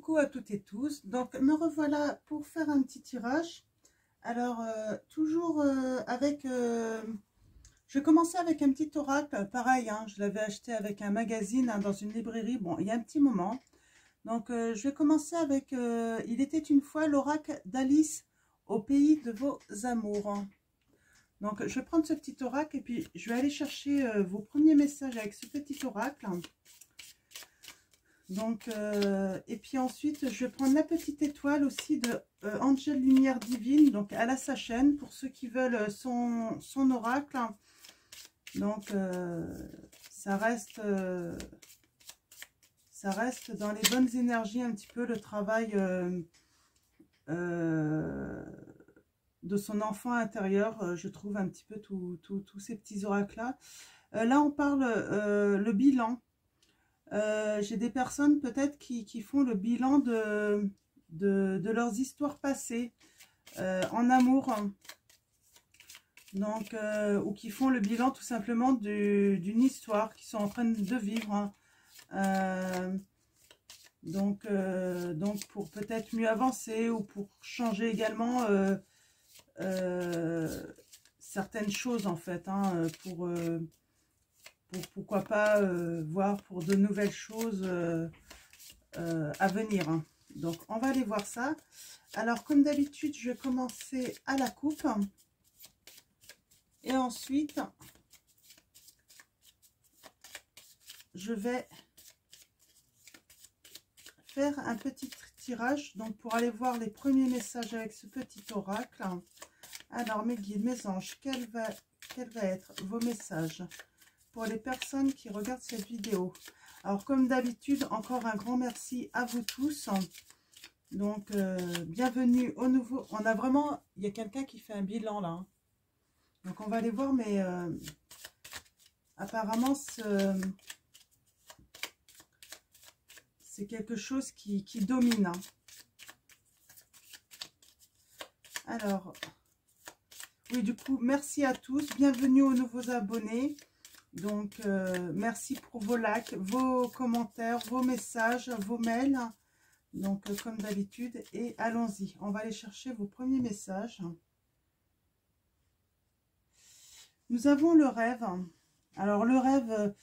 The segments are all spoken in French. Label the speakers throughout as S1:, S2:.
S1: Coucou à toutes et tous, donc me revoilà pour faire un petit tirage. Alors toujours avec, je vais commencer avec un petit oracle, pareil, hein, je l'avais acheté avec un magazine hein, dans une librairie, bon il y a un petit moment. Donc je vais commencer avec, il était une fois l'oracle d'Alice au pays de vos amours. Donc je vais prendre ce petit oracle et puis je vais aller chercher vos premiers messages avec ce petit oracle. Donc, et puis ensuite, je vais prendre la petite étoile aussi de Angel Lumière Divine, donc elle a sa chaîne pour ceux qui veulent son oracle. Donc, ça reste dans les bonnes énergies un petit peu le travail de son enfant intérieur. Je trouve un petit peu tous ces petits oracles-là. Là, on parle le bilan. J'ai des personnes peut-être qui font le bilan de leurs histoires passées en amour. Donc, ou qui font le bilan tout simplement d'une histoire qu'ils sont en train de vivre. Donc pour peut-être mieux avancer ou pour changer également certaines choses en fait. Pour pourquoi pas voir pour de nouvelles choses à venir. Donc, on va aller voir ça. Alors, comme d'habitude, je vais commencer à la coupe. Et ensuite, je vais faire un petit tirage. Donc, pour aller voir les premiers messages avec ce petit oracle. Alors, mes guides, mes anges, quel va être vos messages pour les personnes qui regardent cette vidéo? Alors comme d'habitude, encore un grand merci à vous tous. Donc bienvenue au nouveau. On a vraiment, il y a quelqu'un qui fait un bilan là. Donc on va aller voir, mais apparemment c'est quelque chose qui domine. Alors oui, du coup merci à tous, bienvenue aux nouveaux abonnés. Donc, merci pour vos likes, vos commentaires, vos messages, vos mails. Donc, comme d'habitude, et allons-y. On va aller chercher vos premiers messages. Nous avons le rêve. Alors, le rêve,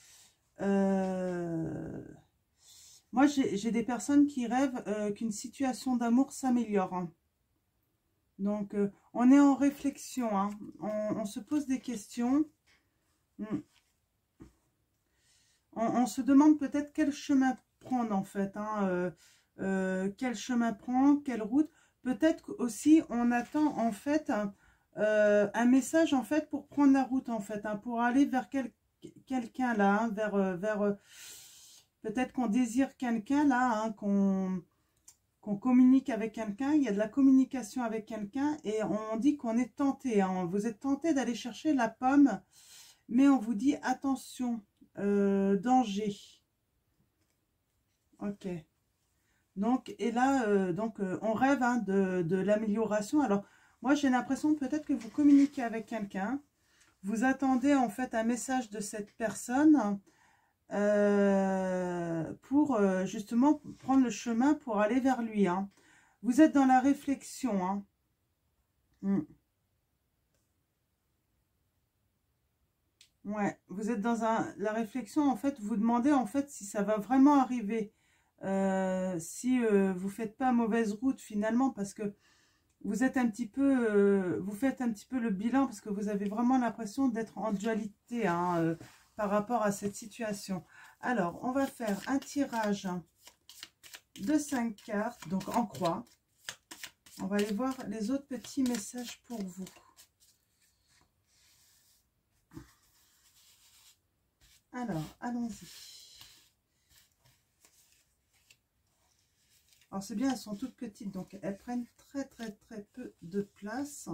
S1: moi, j'ai des personnes qui rêvent qu'une situation d'amour s'améliore. Donc, on est en réflexion. Hein. On se pose des questions. On se demande peut-être quel chemin prendre en fait, quel chemin prendre, quelle route. Peut-être aussi on attend en fait un message en fait pour prendre la route en fait, pour aller vers quelqu'un là, vers peut-être qu'on désire quelqu'un là, qu'on communique avec quelqu'un. Il y a de la communication avec quelqu'un et on dit qu'on est tenté. Vous êtes tenté d'aller chercher la pomme, mais on vous dit attention. Danger. Ok. Donc, et là, on rêve de l'amélioration. Alors, moi, j'ai l'impression peut-être que vous communiquez avec quelqu'un. Vous attendez en fait un message de cette personne pour justement prendre le chemin pour aller vers lui. Vous êtes dans la réflexion. Ouais, vous êtes dans la réflexion, en fait, vous demandez en fait si ça va vraiment arriver, si vous faites pas mauvaise route finalement, parce que vous êtes un petit peu, vous faites un petit peu le bilan, parce que vous avez vraiment l'impression d'être en dualité par rapport à cette situation. Alors, on va faire un tirage de 5 cartes, donc en croix. On va aller voir les autres petits messages pour vous. Alors, allons-y. Alors, c'est bien, elles sont toutes petites, donc elles prennent très peu de place.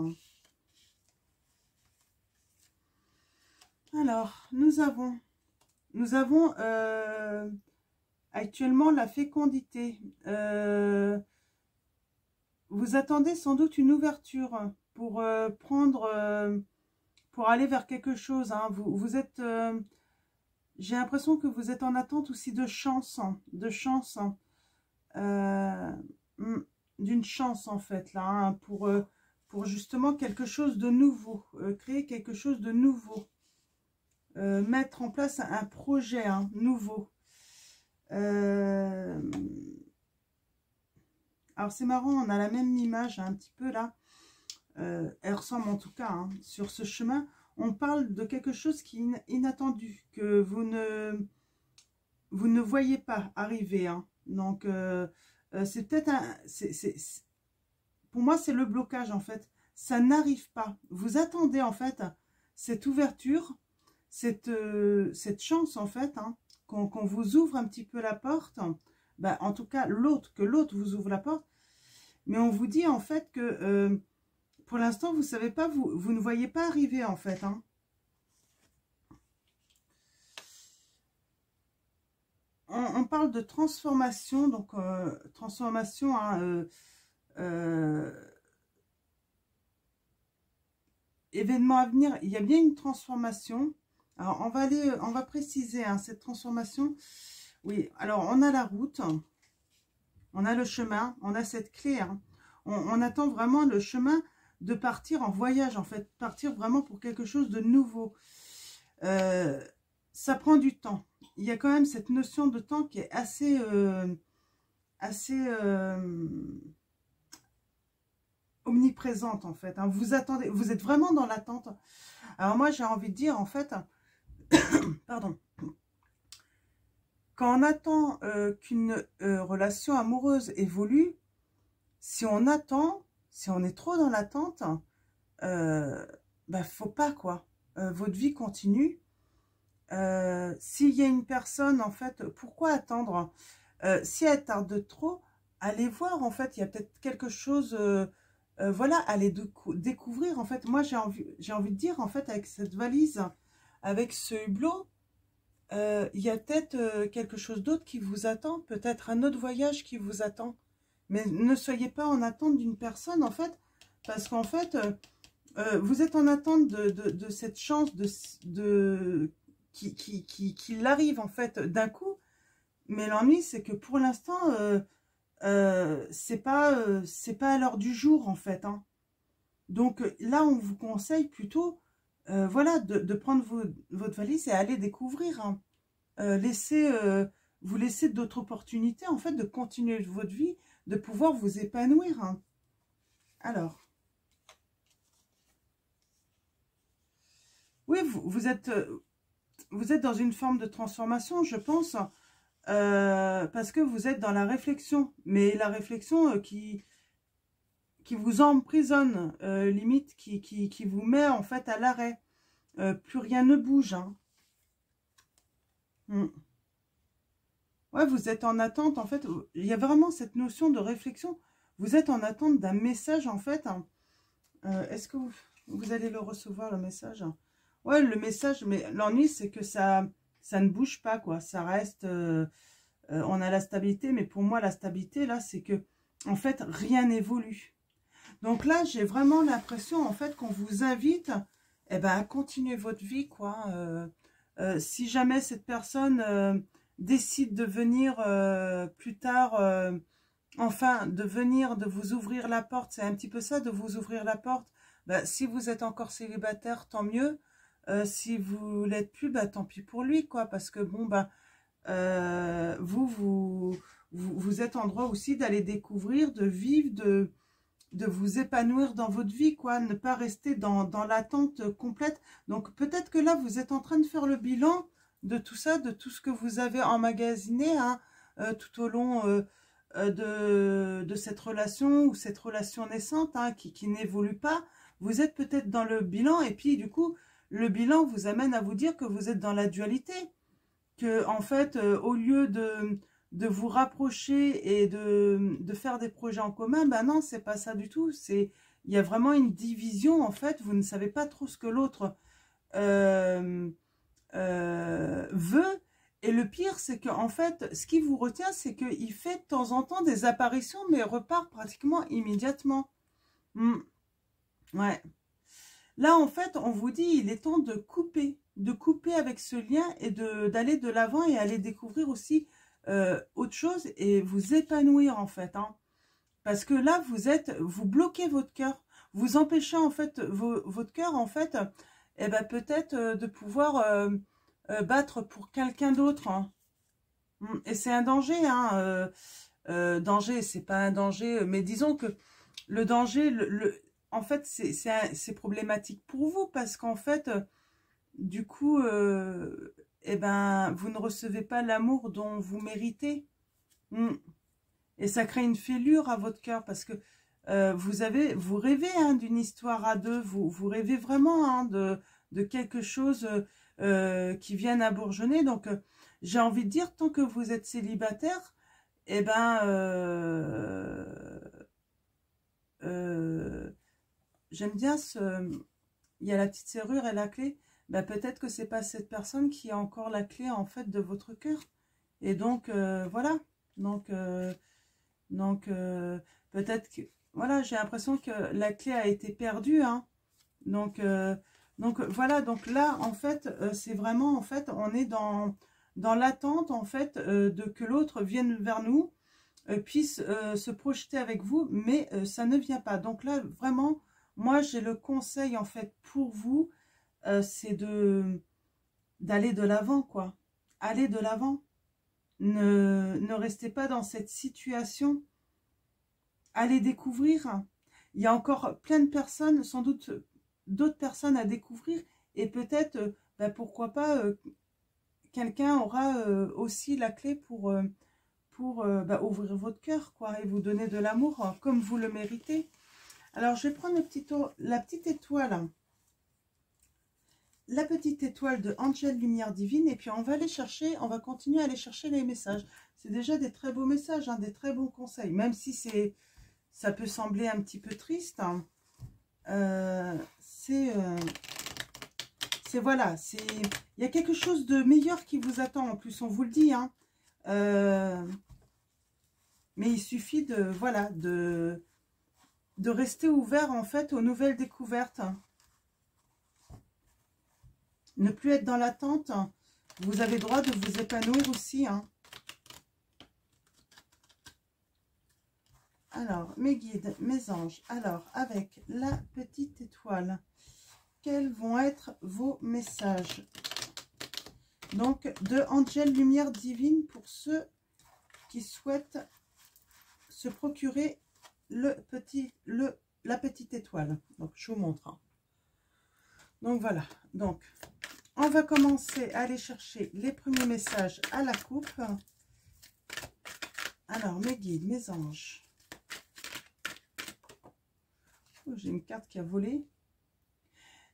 S1: Alors, nous avons actuellement la fécondité. Vous attendez sans doute une ouverture pour pour aller vers quelque chose. Vous êtes... j'ai l'impression que vous êtes en attente aussi de chance. d'une chance en fait là, hein, pour justement quelque chose de nouveau, créer quelque chose de nouveau, mettre en place un projet nouveau. Alors c'est marrant, on a la même image un petit peu là, elle ressemble en tout cas, hein, sur ce chemin. On parle de quelque chose qui est inattendu, que vous ne voyez pas arriver, hein. Donc c'est peut-être pour moi c'est le blocage en fait, ça n'arrive pas. Vous attendez en fait cette ouverture, cette chance en fait, hein, qu'on vous ouvre un petit peu la porte, ben, en tout cas que l'autre vous ouvre la porte, mais on vous dit en fait que pour l'instant vous savez pas, vous ne voyez pas arriver en fait, hein. On parle de transformation, donc transformation, hein, événement à venir, il y a bien une transformation. Alors on va préciser, hein, cette transformation. Oui, alors on a la route, on a le chemin, on a cette clé, hein. On attend vraiment le chemin de partir en voyage, en fait, partir vraiment pour quelque chose de nouveau. Ça prend du temps. Il y a quand même cette notion de temps qui est assez omniprésente en fait, hein. Vous attendez, vous êtes vraiment dans l'attente. Alors moi j'ai envie de dire en fait, pardon, quand on attend qu'une relation amoureuse évolue, si on attend, si on est trop dans l'attente, bah faut pas quoi. Votre vie continue. S'il y a une personne en fait, pourquoi attendre? Si elle tarde trop, allez voir en fait, il y a peut-être quelque chose. Voilà, allez découvrir en fait. Moi j'ai envie de dire en fait, avec cette valise, avec ce hublot, il y a peut-être quelque chose d'autre qui vous attend, peut-être un autre voyage qui vous attend. Mais ne soyez pas en attente d'une personne en fait, parce qu'en fait vous êtes en attente de cette chance qui arrive en fait d'un coup. Mais l'ennui c'est que pour l'instant c'est pas à l'heure du jour en fait, hein. Donc là on vous conseille plutôt voilà de prendre votre valise et aller découvrir, hein. Vous laissez d'autres opportunités en fait de continuer votre vie, de pouvoir vous épanouir, hein. Alors oui, vous êtes dans une forme de transformation, je pense, parce que vous êtes dans la réflexion, mais la réflexion qui vous emprisonne, limite, qui vous met en fait à l'arrêt. Plus rien ne bouge, hein. Ouais, vous êtes en attente, en fait, il y a vraiment cette notion de réflexion. Vous êtes en attente d'un message, en fait, hein. Est-ce que vous allez le recevoir, le message? Ouais, le message, mais l'ennui, c'est que ça ne bouge pas, quoi. Ça reste, on a la stabilité, mais pour moi, la stabilité, là, c'est que, en fait, rien n'évolue. Donc là, j'ai vraiment l'impression, en fait, qu'on vous invite, eh ben, à continuer votre vie, quoi. Si jamais cette personne décide de venir plus tard, enfin, de venir, de vous ouvrir la porte, c'est un petit peu ça, de vous ouvrir la porte. Bah, si vous êtes encore célibataire, tant mieux. Si vous l'êtes plus, bah, tant pis pour lui, quoi. Parce que, bon, bah, vous êtes en droit aussi d'aller découvrir, de vivre, de vous épanouir dans votre vie, quoi. Ne pas rester dans l'attente complète. Donc, peut-être que là, vous êtes en train de faire le bilan de tout ça, de tout ce que vous avez emmagasiné, hein, tout au long de cette relation ou cette relation naissante, hein, qui n'évolue pas. Vous êtes peut-être dans le bilan et puis, du coup, le bilan vous amène à vous dire que vous êtes dans la dualité. Que, en fait, au lieu de vous rapprocher et de faire des projets en commun, ben non, c'est pas ça du tout. Il y a vraiment une division, en fait. Vous ne savez pas trop ce que l'autre veut. Et le pire, c'est qu'en fait, ce qui vous retient, c'est qu'il fait de temps en temps des apparitions, mais repart pratiquement immédiatement. Ouais. Là, en fait, on vous dit, il est temps de couper avec ce lien et d'aller de l'avant et aller découvrir aussi autre chose et vous épanouir en fait. Hein. Parce que là, vous bloquez votre cœur. Vous empêchez en fait votre cœur en fait, eh ben, peut-être de pouvoir battre pour quelqu'un d'autre. Hein. Et c'est un danger. Hein, danger, c'est pas un danger, mais disons que le danger, en fait, c'est problématique pour vous parce qu'en fait, du coup, eh ben, vous ne recevez pas l'amour dont vous méritez. Et ça crée une fêlure à votre cœur parce que vous rêvez hein, d'une histoire à deux, vous rêvez vraiment hein, de quelque chose qui vienne à bourgeonner. Donc, j'ai envie de dire, tant que vous êtes célibataire, eh ben, j'aime bien il y a la petite serrure et la clé. Ben, peut-être que c'est pas cette personne qui a encore la clé en fait de votre cœur. Et donc, voilà. Donc peut-être que, voilà, j'ai l'impression que la clé a été perdue. Hein. Donc, voilà. Donc là, en fait, c'est vraiment, en fait, on est dans l'attente, en fait, de que l'autre vienne vers nous, puisse se projeter avec vous, mais ça ne vient pas. Donc là, vraiment, moi, j'ai le conseil, en fait, pour vous, c'est d'aller de l'avant, quoi. Allez de l'avant. Ne restez pas dans cette situation. Allez découvrir. Il y a encore plein de personnes, sans doute d'autres personnes à découvrir. Et peut-être, pourquoi pas, quelqu'un aura aussi la clé pour ouvrir votre cœur, quoi, et vous donner de l'amour comme vous le méritez. Alors, je vais prendre la petite étoile. La petite étoile de Angel Lumière Divine. Et puis, on va continuer à aller chercher les messages. C'est déjà des très beaux messages, hein, des très bons conseils. Même si ça peut sembler un petit peu triste. Hein. Voilà, il y a quelque chose de meilleur qui vous attend. En plus, on vous le dit. Hein. Mais il suffit de rester ouvert en fait aux nouvelles découvertes. Ne plus être dans l'attente. Vous avez le droit de vous épanouir aussi. Hein. Alors, mes guides, mes anges. Alors, avec la petite étoile, quels vont être vos messages? Donc, de Angel Lumière Divine pour ceux qui souhaitent se procurer la petite étoile. Donc, je vous montre. Hein. Donc, voilà. Donc, on va commencer à aller chercher les premiers messages à la coupe. Alors, mes guides, mes anges. Oh, j'ai une carte qui a volé.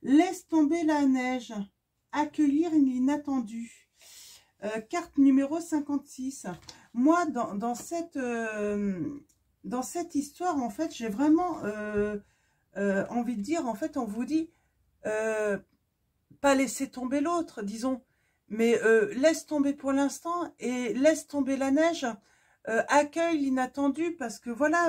S1: Laisse tomber la neige. Accueillir l'inattendu. Carte numéro 56. Moi, dans cette histoire, en fait, j'ai vraiment envie de dire, en fait, on vous dit, pas laisser tomber l'autre, disons, mais laisse tomber pour l'instant et laisse tomber la neige. Accueille l'inattendu parce que voilà,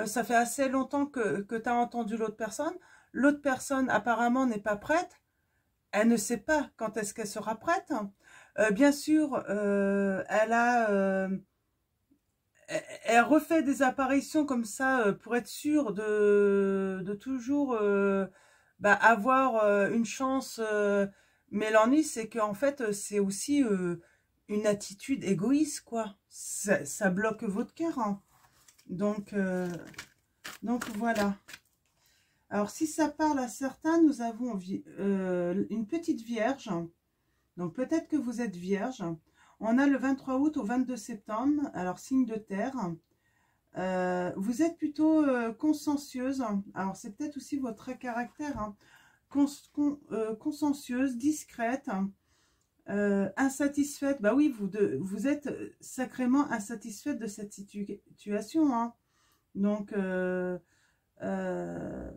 S1: ça fait assez longtemps que tu as entendu l'autre personne. L'autre personne apparemment n'est pas prête. Elle ne sait pas quand est-ce qu'elle sera prête. Bien sûr, elle refait des apparitions comme ça pour être sûre de toujours avoir une chance. Mais l'ennui, c'est qu'en fait, c'est aussi une attitude égoïste, quoi. Ça bloque votre cœur. Hein. Donc voilà. Alors, si ça parle à certains, nous avons une petite vierge. Donc, peut-être que vous êtes vierge. On a le 23 août au 22 septembre. Alors, signe de terre. Vous êtes plutôt consciencieuse. Alors, c'est peut-être aussi votre caractère. Hein. Consciencieuse, discrète. Insatisfaite. Bah oui, vous êtes sacrément insatisfaite de cette situation. Hein. Donc,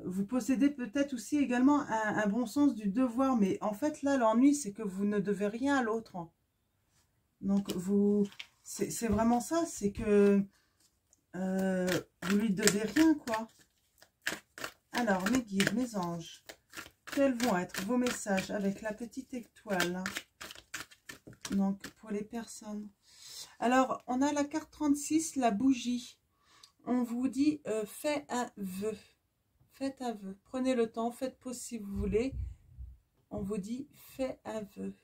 S1: vous possédez peut-être aussi également un bon sens du devoir, mais en fait là l'ennui c'est que vous ne devez rien à l'autre. Donc c'est vraiment ça, c'est que vous lui devez rien, quoi. Alors mes guides, mes anges, quels vont être vos messages avec la petite étoile? Donc pour les personnes. Alors, on a la carte 36, la bougie. On vous dit, faites un vœu. Faites un vœu. Prenez le temps, faites pause si vous voulez. On vous dit, faites un vœu.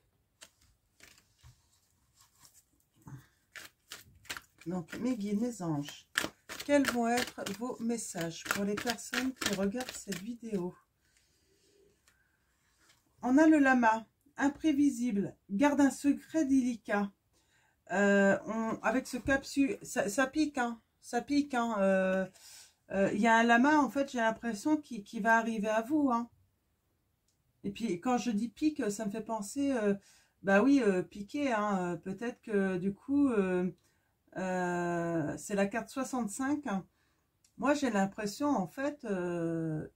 S1: Donc, mes guides, mes anges, quels vont être vos messages pour les personnes qui regardent cette vidéo? On a le lama, imprévisible, garde un secret délicat. Avec ce capsule, ça pique, hein, ça pique. Hein, y a un lama, en fait, j'ai l'impression qu'il va arriver à vous. Hein. Et puis, quand je dis pique, ça me fait penser, bah oui, piquer. Hein, peut-être que du coup, c'est la carte 65. Hein. Moi, j'ai l'impression, en fait,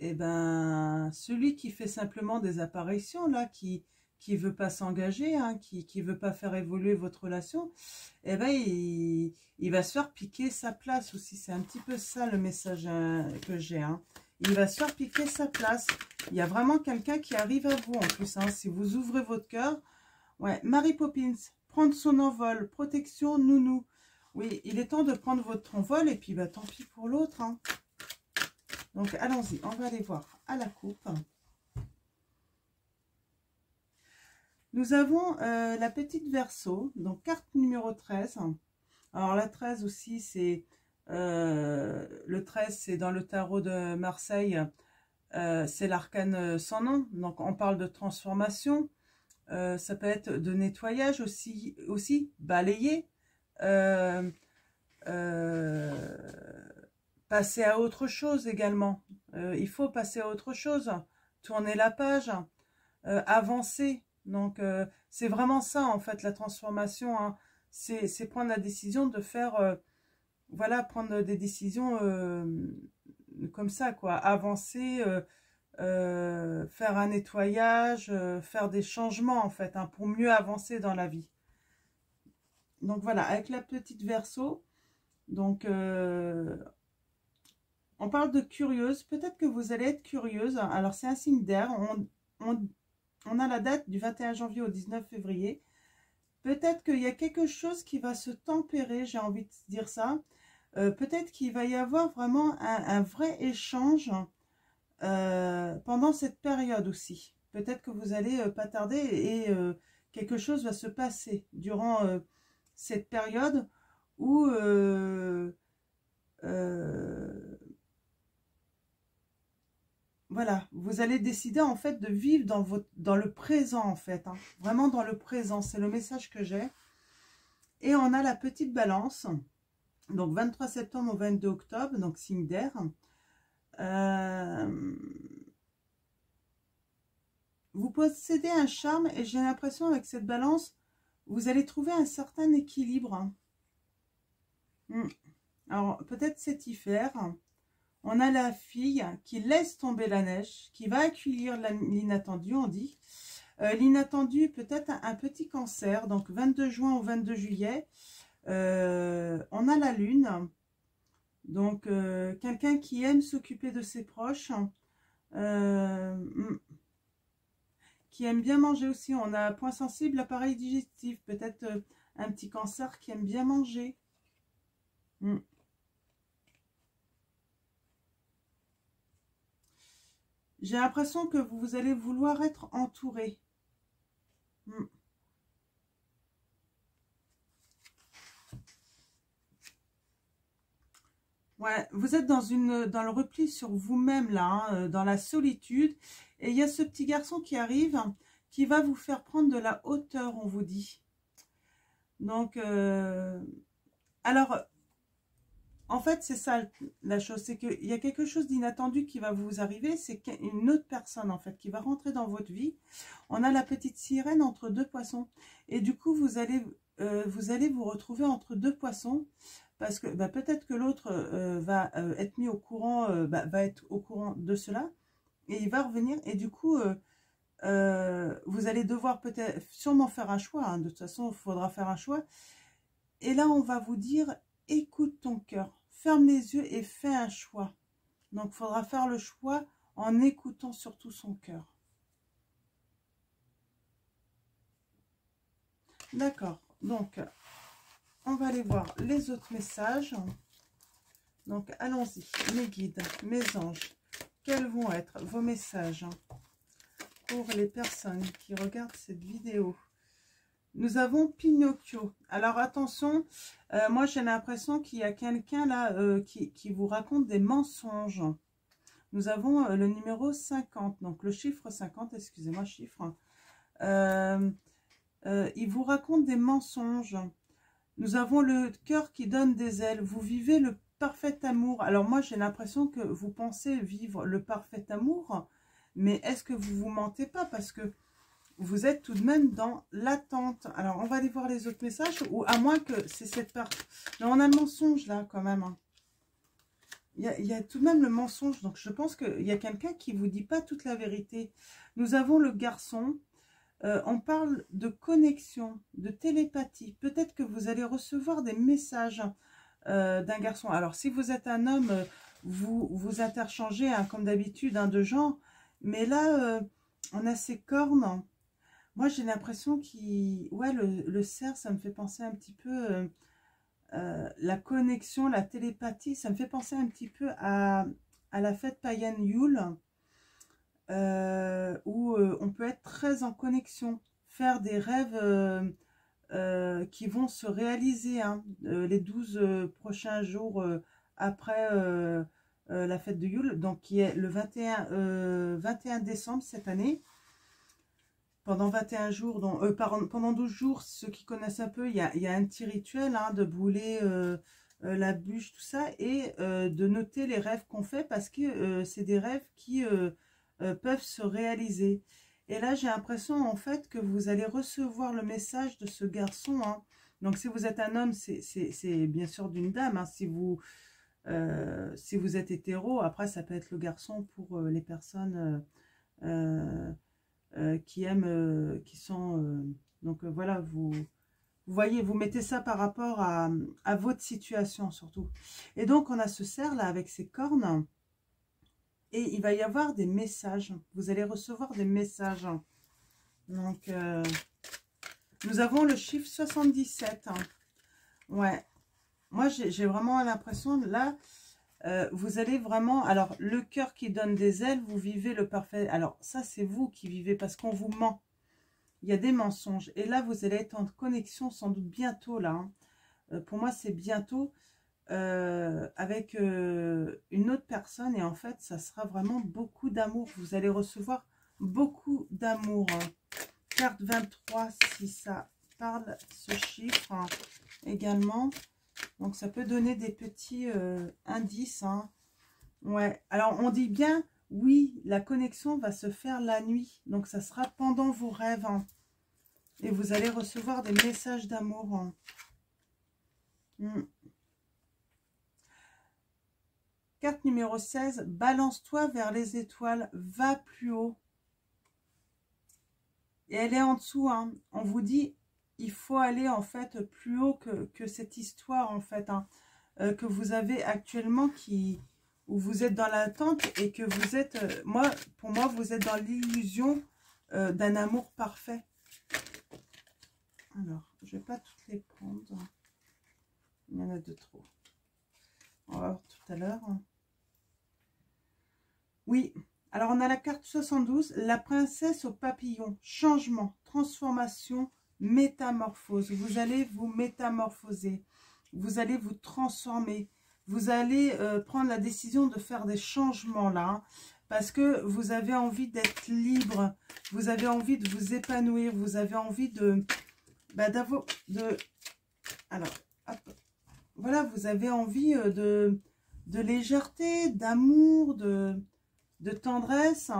S1: eh ben, celui qui fait simplement des apparitions, là, qui veut pas s'engager, hein, qui veut pas faire évoluer votre relation, eh ben, il va se faire piquer sa place aussi. C'est un petit peu ça le message que j'ai. Hein. Il va se faire piquer sa place. Il y a vraiment quelqu'un qui arrive à vous, en plus. Hein, si vous ouvrez votre cœur. Ouais, Mary Poppins, prendre son envol, protection, nounou. Oui, il est temps de prendre votre envol et puis bah, tant pis pour l'autre. Hein. Donc allons-y, on va aller voir à la coupe. Nous avons la petite Verseau, donc carte numéro 13. Alors la 13 aussi, c'est le 13, c'est dans le tarot de Marseille, c'est l'arcane sans nom. Donc on parle de transformation, ça peut être de nettoyage aussi balayer. Passer à autre chose également. Il faut passer à autre chose, tourner la page, avancer. Donc, c'est vraiment ça, en fait, la transformation. Hein. C'est prendre la décision de faire, voilà, prendre des décisions comme ça, quoi. Avancer, faire un nettoyage, faire des changements, en fait, hein, pour mieux avancer dans la vie. Donc, voilà, avec la petite Verseau, donc, on parle de curieuse. Peut-être que vous allez être curieuse. Alors, c'est un signe d'air. On a la date du 21 janvier au 19 février. Peut-être qu'il y a quelque chose qui va se tempérer, j'ai envie de dire ça. Peut-être qu'il va y avoir vraiment un vrai échange pendant cette période aussi. Peut-être que vous allez pas tarder et quelque chose va se passer durant cette période où voilà, vous allez décider en fait de vivre dans le présent en fait, hein, vraiment dans le présent, c'est le message que j'ai. Et on a la petite Balance, donc 23 septembre au 22 octobre, donc signe d'air. Vous possédez un charme et j'ai l'impression avec cette Balance, vous allez trouver un certain équilibre. Alors peut-être cet hiver. On a la fille qui laisse tomber la neige, qui va accueillir l'inattendu, on dit. L'inattendu, peut-être un petit cancer, donc 22 juin au 22 juillet. On a la lune, donc quelqu'un qui aime s'occuper de ses proches, qui aime bien manger aussi. On a point sensible, appareil digestif, peut-être un petit cancer qui aime bien manger. J'ai l'impression que vous allez vouloir être entouré. Ouais, vous êtes dans le repli sur vous-même là, hein, dans la solitude. Et il y a ce petit garçon qui arrive, qui va vous faire prendre de la hauteur, on vous dit. Donc, alors, en fait, c'est ça la chose, c'est qu'il y a quelque chose d'inattendu qui va vous arriver, c'est une autre personne, en fait, qui va rentrer dans votre vie. On a la petite sirène entre deux poissons. Et du coup, vous allez vous retrouver entre deux poissons, parce que bah, peut-être que l'autre va être mis au courant, va être au courant de cela, et il va revenir, et du coup, vous allez devoir peut-être sûrement faire un choix, hein. De toute façon, il faudra faire un choix. Et là, on va vous dire, écoute ton cœur, ferme les yeux et fais un choix. Donc, il faudra faire le choix en écoutant surtout son cœur. D'accord, donc, on va aller voir les autres messages. Donc, allons-y. Mes guides, mes anges, quels vont être vos messages pour les personnes qui regardent cette vidéo? Nous avons Pinocchio. Alors, attention, moi, j'ai l'impression qu'il y a quelqu'un là qui vous raconte des mensonges. Nous avons le numéro 50, donc le chiffre 50, excusez-moi, chiffre. Il vous raconte des mensonges. Nous avons le cœur qui donne des ailes. Vous vivez le parfait amour. Alors moi, j'ai l'impression que vous pensez vivre le parfait amour, mais est-ce que vous vous mentez pas? Parce que vous êtes tout de même dans l'attente. Alors, on va aller voir les autres messages, ou à moins que c'est cette partie. Non, on a le mensonge là, quand même. Hein. Il y a tout de même le mensonge. Donc, je pense qu'il y a quelqu'un qui ne vous dit pas toute la vérité. Nous avons le garçon. On parle de connexion, de télépathie. Peut-être que vous allez recevoir des messages d'un garçon. Alors, si vous êtes un homme, vous interchangez, hein, comme d'habitude, hein, de genre. Mais là, on a ces cornes. Moi, j'ai l'impression qu'il... Ouais, le cerf, ça me fait penser un petit peu... la connexion, la télépathie, ça me fait penser un petit peu à la fête païenne Yule, où on peut être très en connexion, faire des rêves qui vont se réaliser hein, les 12 prochains jours après la fête de Yule, donc qui est le 21 décembre cette année. Pendant 21 jours, donc, pendant 12 jours, ceux qui connaissent un peu, il y a un petit rituel hein, de brûler la bûche, tout ça, et de noter les rêves qu'on fait parce que c'est des rêves qui peuvent se réaliser. Et là, j'ai l'impression en fait que vous allez recevoir le message de ce garçon. Hein. Donc, si vous êtes un homme, c'est bien sûr d'une dame. Hein. Si vous êtes hétéro, après, ça peut être le garçon pour les personnes... qui aiment, qui sont... donc voilà, vous voyez, vous mettez ça par rapport à votre situation surtout. Et donc on a ce cerf là avec ses cornes. Et il va y avoir des messages. Vous allez recevoir des messages. Donc nous avons le chiffre 77. Hein. Ouais. Moi j'ai vraiment l'impression là... vous allez vraiment, alors le cœur qui donne des ailes, vous vivez le parfait, alors ça c'est vous qui vivez parce qu'on vous ment, il y a des mensonges, et là vous allez être en connexion sans doute bientôt là, hein. Pour moi c'est bientôt avec une autre personne, et en fait ça sera vraiment beaucoup d'amour, vous allez recevoir beaucoup d'amour. Hein. Carte 23 si ça parle, ce chiffre hein, également. Donc, ça peut donner des petits indices. Hein. Ouais. Alors, on dit bien, oui, la connexion va se faire la nuit. Donc, ça sera pendant vos rêves. Hein. Et vous allez recevoir des messages d'amour. Hein. Carte numéro 16. Balance-toi vers les étoiles. Va plus haut. Et elle est en dessous. Hein. On vous dit... Il faut aller en fait plus haut que cette histoire en fait hein, que vous avez actuellement où vous êtes dans l'attente et que vous êtes, pour moi vous êtes dans l'illusion d'un amour parfait. Alors, je ne vais pas toutes les prendre. Il y en a de trop. On va voir tout à l'heure. Oui, alors on a la carte 72, la princesse au papillon, changement, transformation, métamorphose. Vous allez vous métamorphoser, vous allez vous transformer, vous allez prendre la décision de faire des changements là, hein, parce que vous avez envie d'être libre, vous avez envie de vous épanouir, vous avez envie de, d'avoir, alors, hop, voilà, vous avez envie de légèreté, d'amour, de tendresse.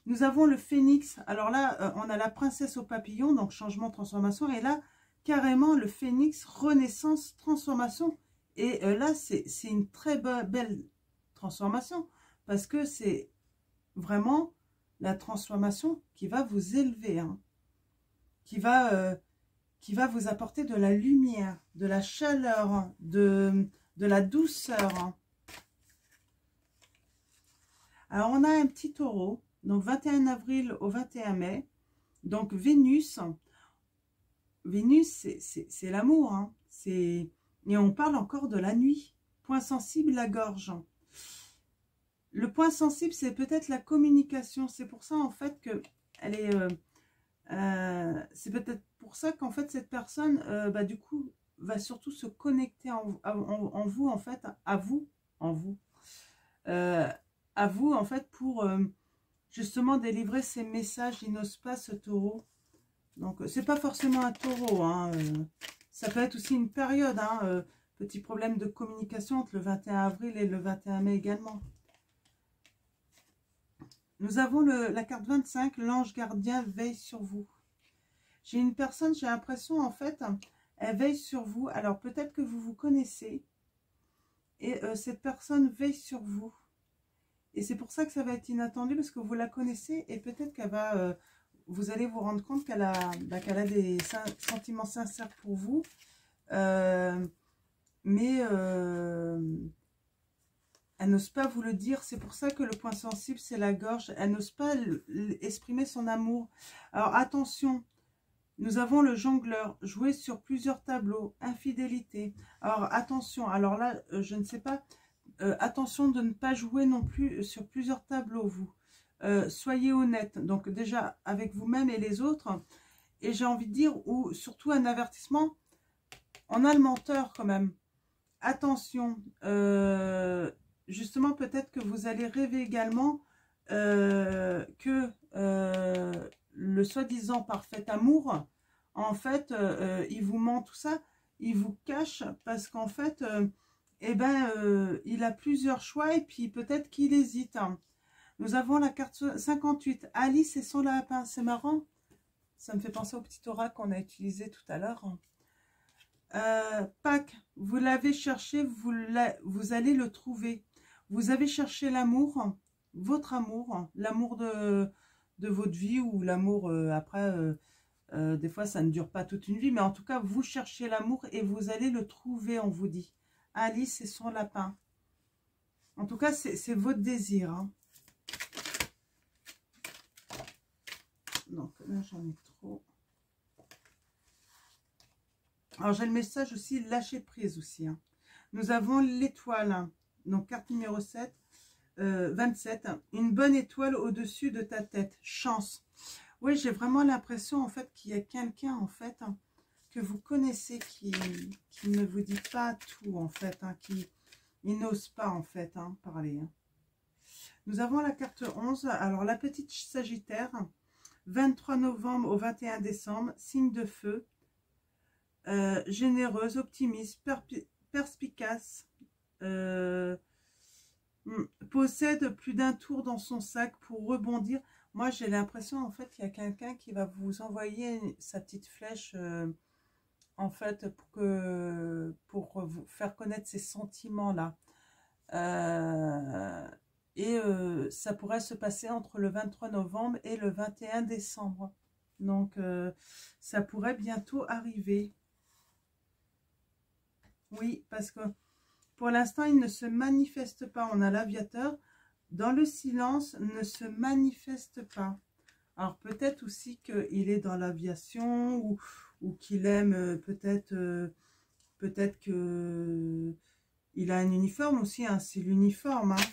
S1: Nous avons le phénix. Alors là, on a la princesse au papillon, donc changement, transformation. Et là, carrément, le phénix, renaissance, transformation. Et là, c'est une très belle transformation. Parce que c'est vraiment la transformation qui va vous élever. Hein, qui va vous apporter de la lumière, de la chaleur, de la douceur. Hein. Alors, on a un petit taureau. Donc, 21 avril au 21 mai. Donc, Vénus, c'est l'amour. Hein. Et on parle encore de la nuit. Point sensible, la gorge. Le point sensible, c'est peut-être la communication. C'est pour ça, en fait, que elle est... c'est peut-être pour ça qu'en fait, cette personne, du coup, va surtout se connecter en vous, en fait, à vous, en fait, pour justement délivrer ces messages. Il n'ose pas, ce taureau. Donc, c'est pas forcément un taureau, hein, ça peut être aussi une période, hein, petit problème de communication entre le 21 avril et le 21 mai également. Nous avons la carte 25, l'ange gardien veille sur vous. J'ai une personne, j'ai l'impression, en fait, elle veille sur vous. Alors, peut-être que vous vous connaissez. Et cette personne veille sur vous. Et c'est pour ça que ça va être inattendu, parce que vous la connaissez. Et peut-être qu'elle va... vous allez vous rendre compte qu'elle a, qu'elle a des sentiments sincères pour vous. Mais elle n'ose pas vous le dire. C'est pour ça que le point sensible, c'est la gorge. Elle n'ose pas exprimer son amour. Alors, attention. Nous avons le jongleur, jouer sur plusieurs tableaux, infidélité. Alors, attention. Alors là, je ne sais pas. Attention de ne pas jouer non plus sur plusieurs tableaux, vous. Soyez honnête. Donc, déjà, avec vous-même et les autres. Et j'ai envie de dire, ou surtout un avertissement, on a le menteur quand même. Attention, justement, peut-être que vous allez rêver également que le soi-disant parfait amour, en fait, il vous ment tout ça, il vous cache parce qu'en fait, il a plusieurs choix et puis peut-être qu'il hésite. Nous avons la carte 58, Alice et son lapin. C'est marrant, ça me fait penser au petit oracle qu'on a utilisé tout à l'heure. Pâques, vous l'avez cherché, vous allez le trouver. Vous avez cherché l'amour, votre amour, l'amour de votre vie ou l'amour après, des fois ça ne dure pas toute une vie, mais en tout cas vous cherchez l'amour et vous allez le trouver, on vous dit. Alice et son lapin. En tout cas, c'est votre désir. Hein. Donc là j'en ai trop. Alors, j'ai le message aussi, lâcher prise aussi. Hein. Nous avons l'étoile, hein. Donc carte numéro 7, 27. Une bonne étoile au-dessus de ta tête. Chance. Oui, j'ai vraiment l'impression, en fait, qu'il y a quelqu'un, en fait, hein, que vous connaissez, qui ne vous dit pas tout, en fait, hein, qui n'ose pas, en fait, hein, parler. Hein. Nous avons la carte 11. Alors, la petite Sagittaire, 23 novembre au 21 décembre, signe de feu. Généreuse, optimiste, perspicace, possède plus d'un tour dans son sac pour rebondir. Moi, j'ai l'impression, en fait, qu'il y a quelqu'un qui va vous envoyer sa petite flèche, en fait, pour vous faire connaître ces sentiments-là. Ça pourrait se passer entre le 23 novembre et le 21 décembre. Donc, ça pourrait bientôt arriver. Oui, parce que pour l'instant, il ne se manifeste pas. On a l'aviateur. Dans le silence, ne se manifeste pas. Alors, peut-être aussi qu'il est dans l'aviation ou qu'il aime peut-être que il a un uniforme aussi. Hein, c'est l'uniforme. Hein.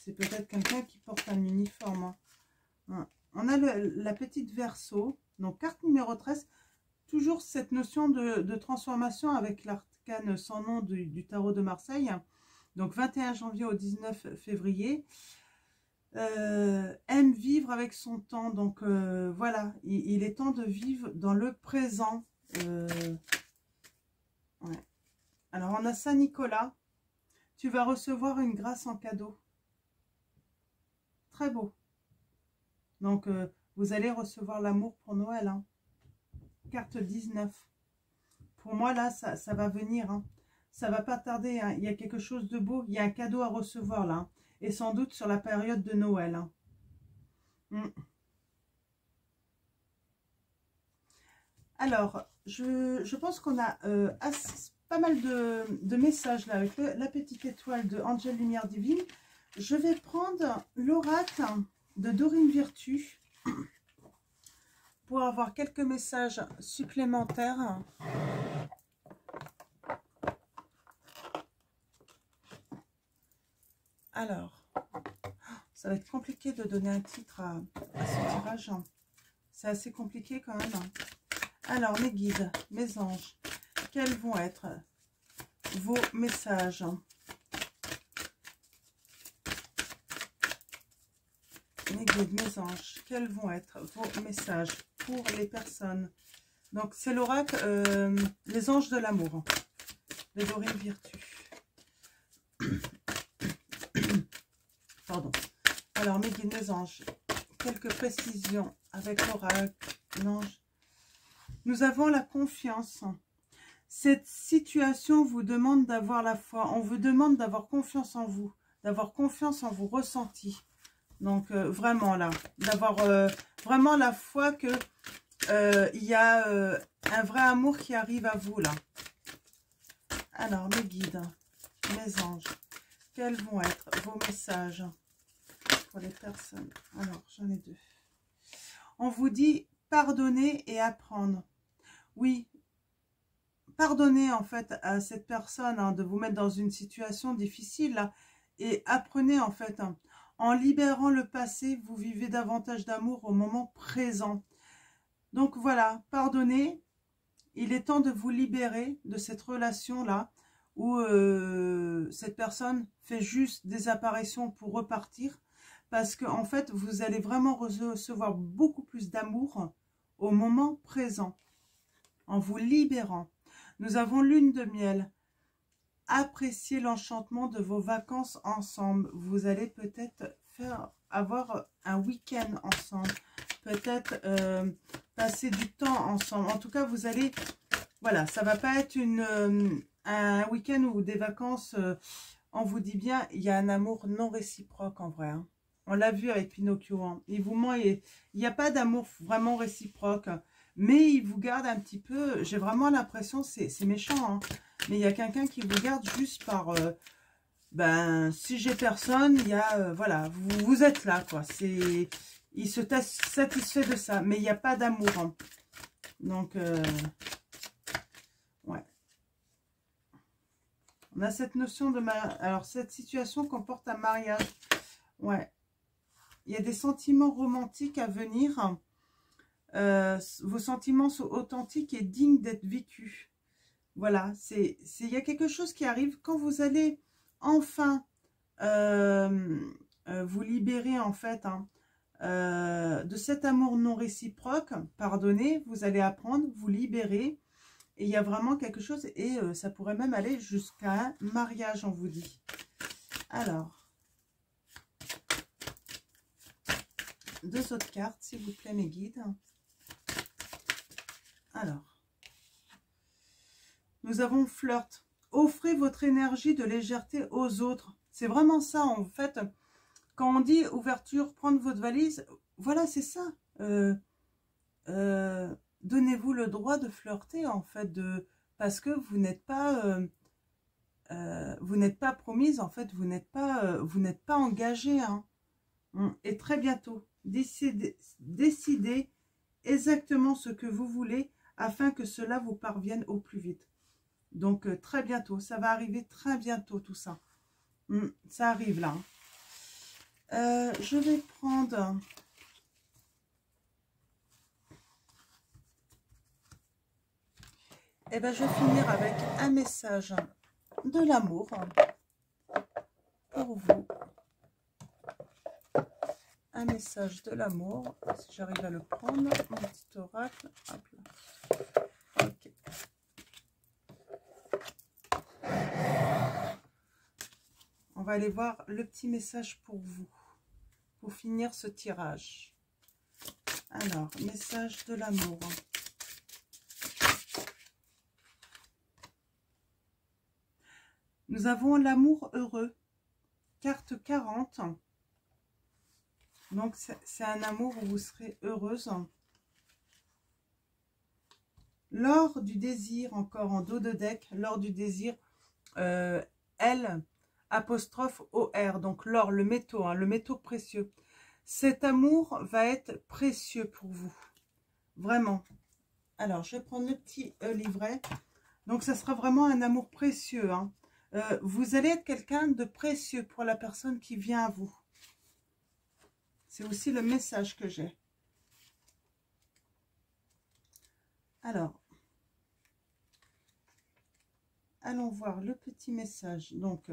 S1: C'est peut-être quelqu'un qui porte un uniforme. Hein. On a la petite Verseau. Donc, carte numéro 13. Toujours cette notion de transformation avec l'arcane sans nom du tarot de Marseille. Donc 21 janvier au 19 février. Aime vivre avec son temps. Donc voilà, il est temps de vivre dans le présent. Ouais. Alors on a Saint-Nicolas. Tu vas recevoir une grâce en cadeau. Très beau. Donc vous allez recevoir l'amour pour Noël. Hein. Carte 19. Pour moi, là, ça va venir. Hein. Ça va pas tarder. Hein. Il y a quelque chose de beau. Il y a un cadeau à recevoir, là. Hein. Et sans doute sur la période de Noël. Hein. Alors, je pense qu'on a pas mal de messages, là, avec la petite étoile de Angel Lumière Divine. Je vais prendre l'oracle de Dorine Virtue. Pour avoir quelques messages supplémentaires. Alors, ça va être compliqué de donner un titre à ce tirage. C'est assez compliqué quand même. Alors, mes guides, mes anges, quels vont être vos messages? Mes guides, mes anges, quels vont être vos messages pour les personnes? Donc, c'est l'oracle, les anges de l'amour, les Dorines Virtue. Pardon. Alors, mes guides, mes anges, quelques précisions avec l'oracle, l'ange. Nous avons la confiance. Cette situation vous demande d'avoir la foi. On vous demande d'avoir confiance en vous, d'avoir confiance en vos ressentis. Donc, vraiment là, d'avoir vraiment la foi que il y a un vrai amour qui arrive à vous là. Alors, mes guides, mes anges, quels vont être vos messages pour les personnes? Alors, j'en ai deux. On vous dit pardonner et apprendre. Oui, pardonnez en fait à cette personne hein, de vous mettre dans une situation difficile là, et apprenez en fait, hein, en libérant le passé, vous vivez davantage d'amour au moment présent. Donc voilà, pardonnez. Il est temps de vous libérer de cette relation-là où cette personne fait juste des apparitions pour repartir. Parce qu'en fait, vous allez vraiment recevoir beaucoup plus d'amour au moment présent. En vous libérant. Nous avons lune de miel. Appréciez l'enchantement de vos vacances ensemble. Vous allez peut-être avoir un week-end ensemble. Peut-être passer du temps ensemble. En tout cas, vous allez... Voilà, ça va pas être un week-end ou des vacances. On vous dit bien, il y a un amour non réciproque en vrai. Hein. On l'a vu avec Pinocchio. Hein. Il vous ment, il n'y a pas d'amour vraiment réciproque. Mais il vous garde un petit peu... J'ai vraiment l'impression, c'est méchant. Hein, mais il y a quelqu'un qui vous garde juste par... ben, si j'ai personne, il y a... voilà, vous êtes là, quoi. C'est... Il se satisfait de ça, mais il n'y a pas d'amour. Hein. Donc, ouais. On a cette notion de... Alors, cette situation comporte un mariage. Ouais. Il y a des sentiments romantiques à venir. Vos sentiments sont authentiques et dignes d'être vécus. Voilà. Il y a quelque chose qui arrive quand vous allez enfin vous libérer, en fait, hein, de cet amour non réciproque, pardonnez, vous allez apprendre, vous libérer, et il y a vraiment quelque chose, et ça pourrait même aller jusqu'à un mariage, on vous dit. Alors, deux autres cartes, s'il vous plaît, mes guides. Alors, nous avons flirt. Offrez votre énergie de légèreté aux autres. C'est vraiment ça, en fait. Quand on dit ouverture, prendre votre valise, voilà, c'est ça. Donnez-vous le droit de flirter, en fait, parce que vous n'êtes pas promise, en fait, vous n'êtes pas engagé. Hein. Et très bientôt, décidez exactement ce que vous voulez afin que cela vous parvienne au plus vite. Donc, très bientôt, ça va arriver très bientôt, tout ça. Ça arrive là. Hein. Je vais prendre... Eh bien, je vais finir avec un message de l'amour pour vous. Un message de l'amour. Si j'arrive à le prendre, mon petit oracle. Hop là. Ok. On va aller voir le petit message pour vous. Pour finir ce tirage. Alors, message de l'amour. Nous avons l'amour heureux. Carte 40. Donc, c'est un amour où vous serez heureuse. Lors du désir, encore en dos de deck, lors du désir, L, apostrophe OR, donc l'or, le métaux, hein, le métaux précieux. Cet amour va être précieux pour vous. Vraiment. Alors, je vais prendre le petit livret. Donc, ça sera vraiment un amour précieux. Hein. Vous allez être quelqu'un de précieux pour la personne qui vient à vous. C'est aussi le message que j'ai. Alors, allons voir le petit message. Donc,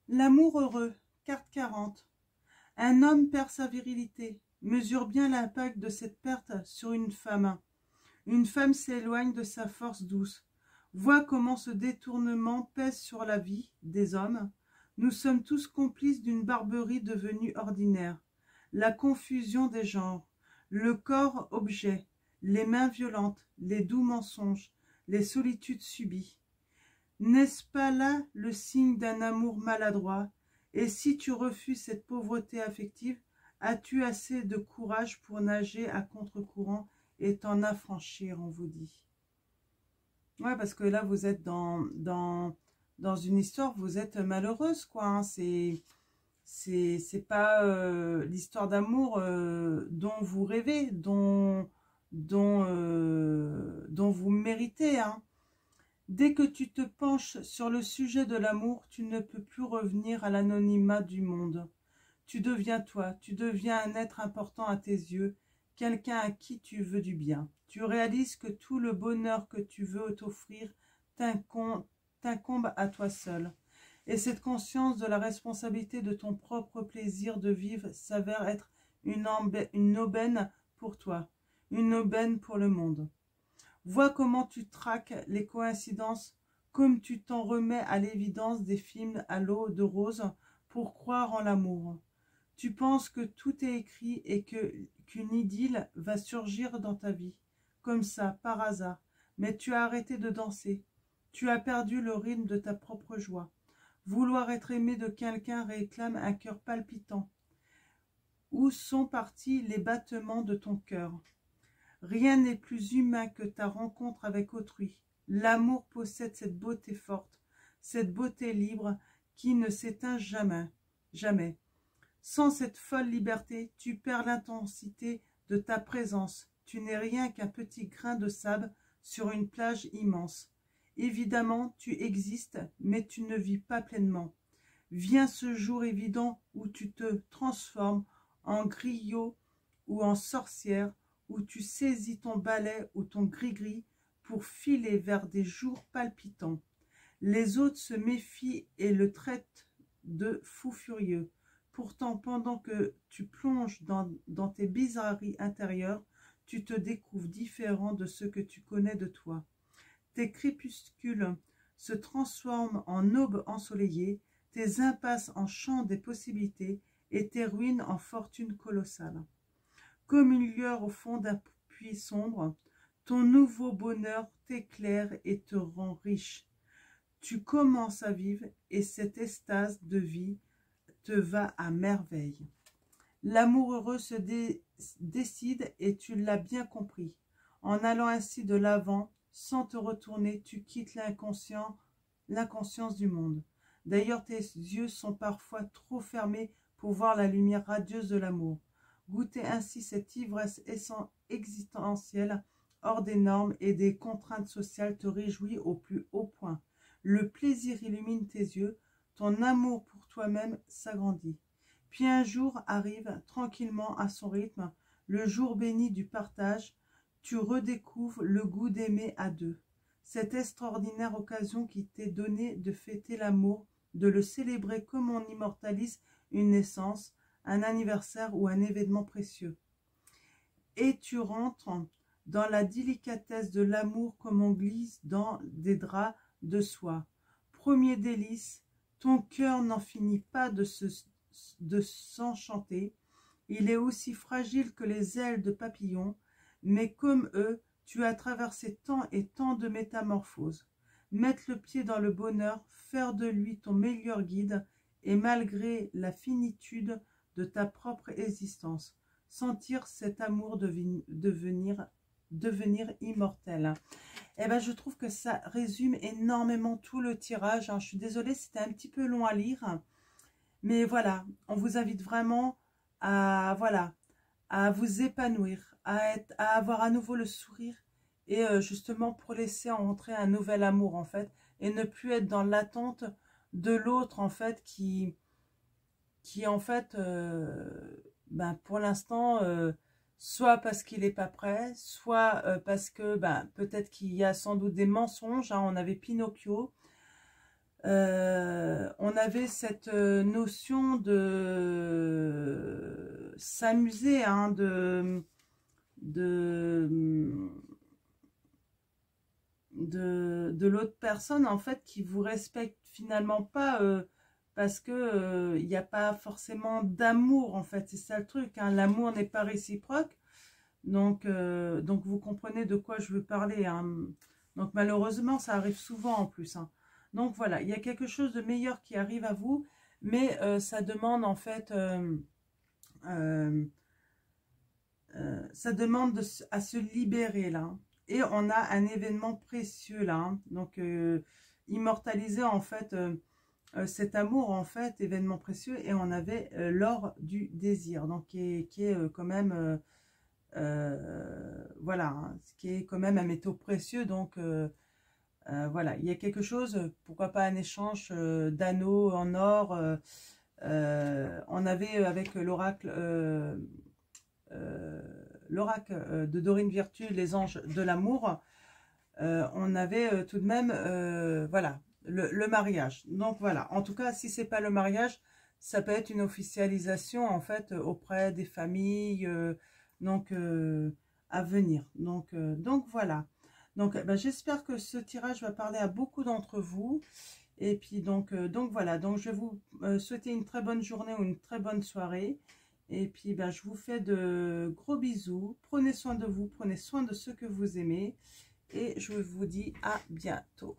S1: l'amour heureux, carte 40. Un homme perd sa virilité. Mesure bien l'impact de cette perte sur une femme. Une femme s'éloigne de sa force douce. Vois comment ce détournement pèse sur la vie des hommes. Nous sommes tous complices d'une barbarie devenue ordinaire. La confusion des genres, le corps objet, les mains violentes, les doux mensonges, les solitudes subies. N'est-ce pas là le signe d'un amour maladroit? Et si tu refuses cette pauvreté affective, as-tu assez de courage pour nager à contre-courant et t'en affranchir, on vous dit. Ouais, parce que là, vous êtes dans une histoire, vous êtes malheureuse, quoi. Hein. C'est pas l'histoire d'amour dont vous rêvez, dont vous méritez. Hein. Dès que tu te penches sur le sujet de l'amour, tu ne peux plus revenir à l'anonymat du monde. Tu deviens toi, tu deviens un être important à tes yeux, quelqu'un à qui tu veux du bien. Tu réalises que tout le bonheur que tu veux t'offrir t'incombe à toi seul. Et cette conscience de la responsabilité de ton propre plaisir de vivre s'avère être une aubaine pour toi, une aubaine pour le monde. Vois comment tu traques les coïncidences, comme tu t'en remets à l'évidence des films à l'eau de rose pour croire en l'amour. Tu penses que tout est écrit et qu'une idylle va surgir dans ta vie, comme ça, par hasard. Mais tu as arrêté de danser. Tu as perdu le rythme de ta propre joie. Vouloir être aimé de quelqu'un réclame un cœur palpitant. Où sont partis les battements de ton cœur? Rien n'est plus humain que ta rencontre avec autrui. L'amour possède cette beauté forte, cette beauté libre qui ne s'éteint jamais, jamais. Sans cette folle liberté, tu perds l'intensité de ta présence. Tu n'es rien qu'un petit grain de sable sur une plage immense. Évidemment, tu existes, mais tu ne vis pas pleinement. Vient ce jour évident où tu te transformes en griot ou en sorcière, où tu saisis ton balai ou ton gris-gris pour filer vers des jours palpitants. Les autres se méfient et le traitent de fou furieux. Pourtant, pendant que tu plonges dans tes bizarreries intérieures, tu te découvres différent de ce que tu connais de toi. Tes crépuscules se transforment en aube ensoleillée, tes impasses en champs des possibilités et tes ruines en fortune colossale. Comme une lueur au fond d'un puits sombre, ton nouveau bonheur t'éclaire et te rend riche. Tu commences à vivre et cette extase de vie te va à merveille. L'amour heureux se décide et tu l'as bien compris. En allant ainsi de l'avant, sans te retourner, tu quittes l'inconscience du monde. D'ailleurs, tes yeux sont parfois trop fermés pour voir la lumière radieuse de l'amour. Goûter ainsi cette ivresse existentielle hors des normes et des contraintes sociales te réjouit au plus haut point. Le plaisir illumine tes yeux, ton amour pour toi-même s'agrandit. Puis un jour arrive, tranquillement à son rythme, le jour béni du partage, tu redécouvres le goût d'aimer à deux. Cette extraordinaire occasion qui t'est donnée de fêter l'amour, de le célébrer comme on immortalise une naissance, un anniversaire ou un événement précieux. Et tu rentres dans la délicatesse de l'amour comme on glisse dans des draps de soie. Premier délice, ton cœur n'en finit pas de s'enchanter. Il est aussi fragile que les ailes de papillon, mais comme eux, tu as traversé tant et tant de métamorphoses. Mettre le pied dans le bonheur, faire de lui ton meilleur guide, et malgré la finitude de ta propre existence, sentir cet amour devenir immortel. Eh ben, je trouve que ça résume énormément tout le tirage. Je suis désolée, c'était un petit peu long à lire. Mais voilà, on vous invite vraiment à, voilà, à vous épanouir, à avoir à nouveau le sourire et justement pour laisser entrer un nouvel amour en fait, et ne plus être dans l'attente de l'autre en fait, qui en fait, ben, pour l'instant, soit parce qu'il n'est pas prêt, soit parce que ben, peut-être qu'il y a sans doute des mensonges, hein. On avait Pinocchio, on avait cette notion de s'amuser, hein, de, de l'autre personne en fait qui vous respecte finalement pas, parce que il n'y a pas forcément d'amour en fait, c'est ça le truc, hein. L'amour n'est pas réciproque, donc vous comprenez de quoi je veux parler, hein. Donc malheureusement ça arrive souvent en plus, hein. Donc voilà, il y a quelque chose de meilleur qui arrive à vous, mais ça demande en fait, euh, ça demande à se libérer là. Et on a un événement précieux là, hein. Donc immortaliser en fait cet amour en fait, événement précieux. Et on avait l'or du désir, donc qui est quand même voilà, hein, ce qui est quand même un métaux précieux. Donc voilà, il y a quelque chose, pourquoi pas un échange d'anneaux en or. On avait avec l'oracle de Dorine Virtue, les anges de l'amour, on avait tout de même, voilà, le mariage. Donc voilà, en tout cas, si c'est pas le mariage, ça peut être une officialisation en fait auprès des familles, donc à venir. Donc voilà. Donc ben, j'espère que ce tirage va parler à beaucoup d'entre vous. Et puis donc voilà, donc je vais vous souhaiter une très bonne journée ou une très bonne soirée. Et puis ben, je vous fais de gros bisous. Prenez soin de vous, prenez soin de ceux que vous aimez. Et je vous dis à bientôt.